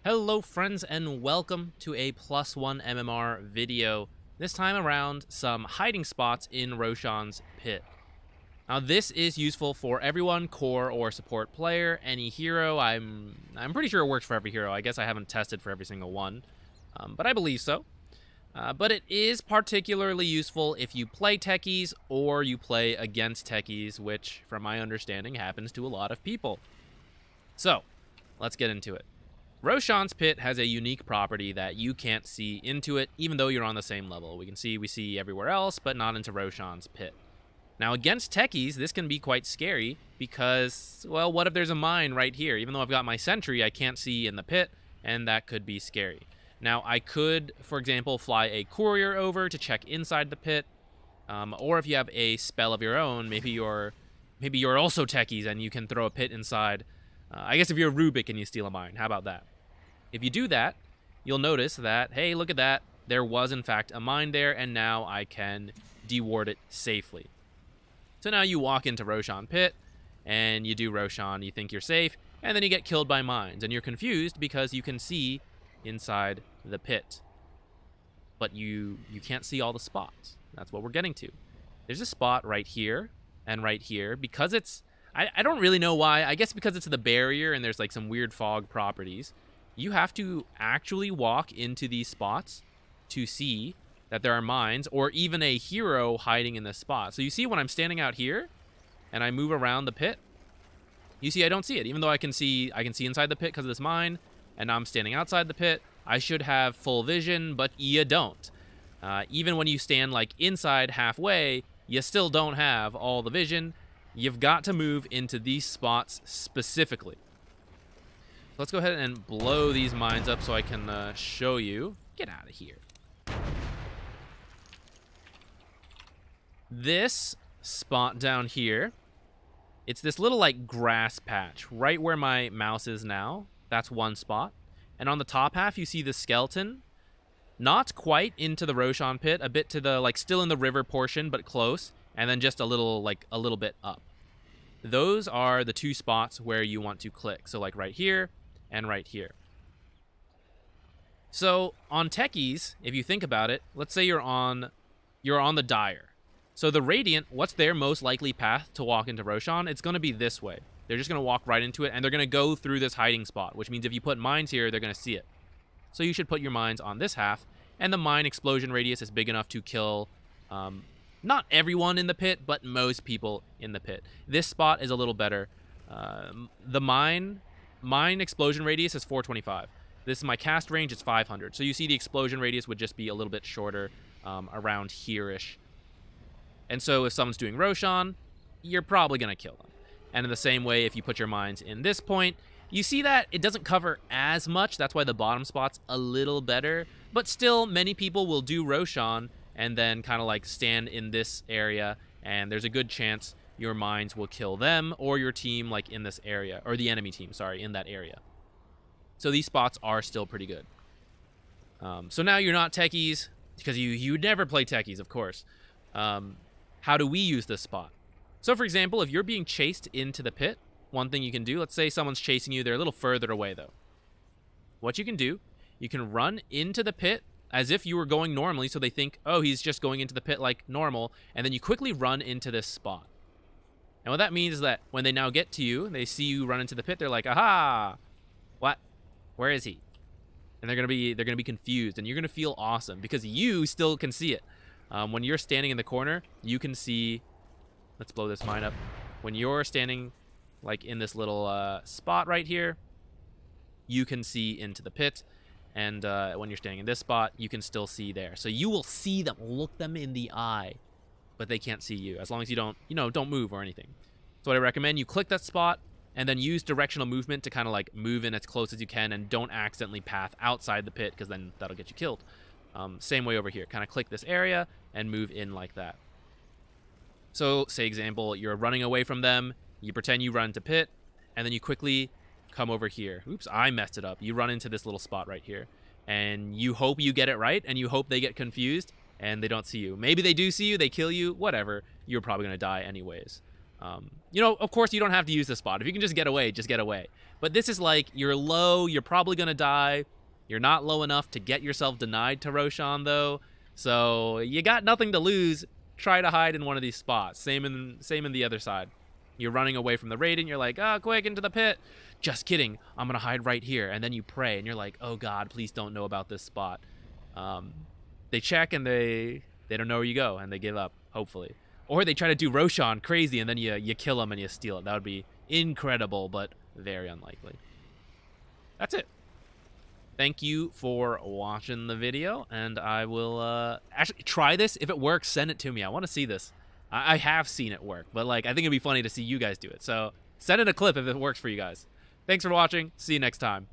Hello friends and welcome to a +1 MMR video. This time around, some hiding spots in Roshan's pit. Now this is useful for everyone, core or support player, any hero. I'm pretty sure it works for every hero. I guess I haven't tested for every single one, but I believe so. But it is particularly useful if you play techies or you play against techies, which from my understanding happens to a lot of people. So, let's get into it. Roshan's pit has a unique property that you can't see into it, even though you're on the same level. We see everywhere else, but not into Roshan's pit. Now, against techies, this can be quite scary because, well, what if there's a mine right here? Even though I've got my sentry, I can't see in the pit, and that could be scary. Now, I could, for example, fly a courier over to check inside the pit, or if you have a spell of your own, maybe you're also techies and you can throw a pit inside. I guess if you're Rubik and you steal a mine, how about that? If you do that, you'll notice that, hey, look at that. There was, in fact, a mine there, and now I can deward it safely. So now you walk into Roshan pit, and you do Roshan, you think you're safe, and then you get killed by mines, and you're confused because you can see inside the pit. But you can't see all the spots. That's what we're getting to. There's a spot right here and right here. Because it's... I don't really know why. I guess because it's the barrier and there's like some weird fog properties. You have to actually walk into these spots to see that there are mines or even a hero hiding in this spot. So you see when I'm standing out here and I move around the pit, you see I don't see it. Even though I can see inside the pit because of this mine, and now I'm standing outside the pit. I should have full vision, but you don't. Even when you stand like inside halfway, you still don't have all the vision. You've got to move into these spots specifically. Let's go ahead and blow these mines up so I can show you. Get out of here. This spot down here, it's this little like grass patch right where my mouse is now. That's one spot. And on the top half, you see the skeleton. Not quite into the Roshan pit, a bit to the, like, still in the river portion, but close. And then just a little bit up. Those are the two spots where you want to click. So like right here and right here. So on techies, if you think about it, let's say you're on the Dire. So the Radiant, what's their most likely path to walk into Roshan? It's going to be this way. They're just going to walk right into it, and they're going to go through this hiding spot, which means if you put mines here, they're going to see it. So you should put your mines on this half, and the mine explosion radius is big enough to kill not everyone in the pit, but most people in the pit. This spot is a little better. The mine explosion radius is 425. This is my cast range, it's 500. So you see the explosion radius would just be a little bit shorter, around here-ish. And so if someone's doing Roshan, you're probably going to kill them. And in the same way, if you put your mines in this point, you see that it doesn't cover as much. That's why the bottom spot's a little better. But still, many people will do Roshan and then kind of like stand in this area, and there's a good chance your mines will kill them or your team like in this area, or the enemy team, sorry, in that area. So these spots are still pretty good. So now you're not techies, because you would never play techies, of course. How do we use this spot? So for example, if you're being chased into the pit, one thing you can do, let's say someone's chasing you, they're a little further away though. What you can do, you can run into the pit as if you were going normally, so they think, oh, he's just going into the pit like normal, and then you quickly run into this spot. And what that means is that when they now get to you, they see you run into the pit, they're like, aha, what? Where is he? And they're gonna be confused, and you're gonna feel awesome because you still can see it. When you're standing in the corner, you can see. Let's blow this mine up. When you're standing like in this little spot right here, you can see into the pit. And when you're standing in this spot, you can still see there. So you will see them, look them in the eye, but they can't see you as long as you don't move or anything. So what I recommend, you click that spot and then use directional movement to kind of like move in as close as you can, and don't accidentally path outside the pit because then that'll get you killed. Same way over here, kind of click this area and move in like that. So, say example, you're running away from them, you pretend you run into pit, and then you quickly come over here. Oops, I messed it up. You run into this little spot right here, and you hope you get it right, and you hope they get confused, and they don't see you. Maybe they do see you, they kill you, whatever. You're probably going to die anyways. You know, of course, you don't have to use this spot. If you can just get away, just get away. But this is like, you're low, you're probably going to die. You're not low enough to get yourself denied to Roshan, though. So you got nothing to lose. Try to hide in one of these spots. Same in the other side. You're running away from the Radiant. You're like, oh, quick, into the pit. Just kidding. I'm going to hide right here. And then you pray, and you're like, oh, God, please don't know about this spot. They check, and they don't know where you go, and they give up, hopefully. Or they try to do Roshan crazy, and then you kill him and you steal it. That would be incredible, but very unlikely. That's it. Thank you for watching the video, and I will actually try this. If it works, send it to me. I want to see this. I have seen it work, but like I think it'd be funny to see you guys do it. So send in a clip if it works for you guys. Thanks for watching. See you next time.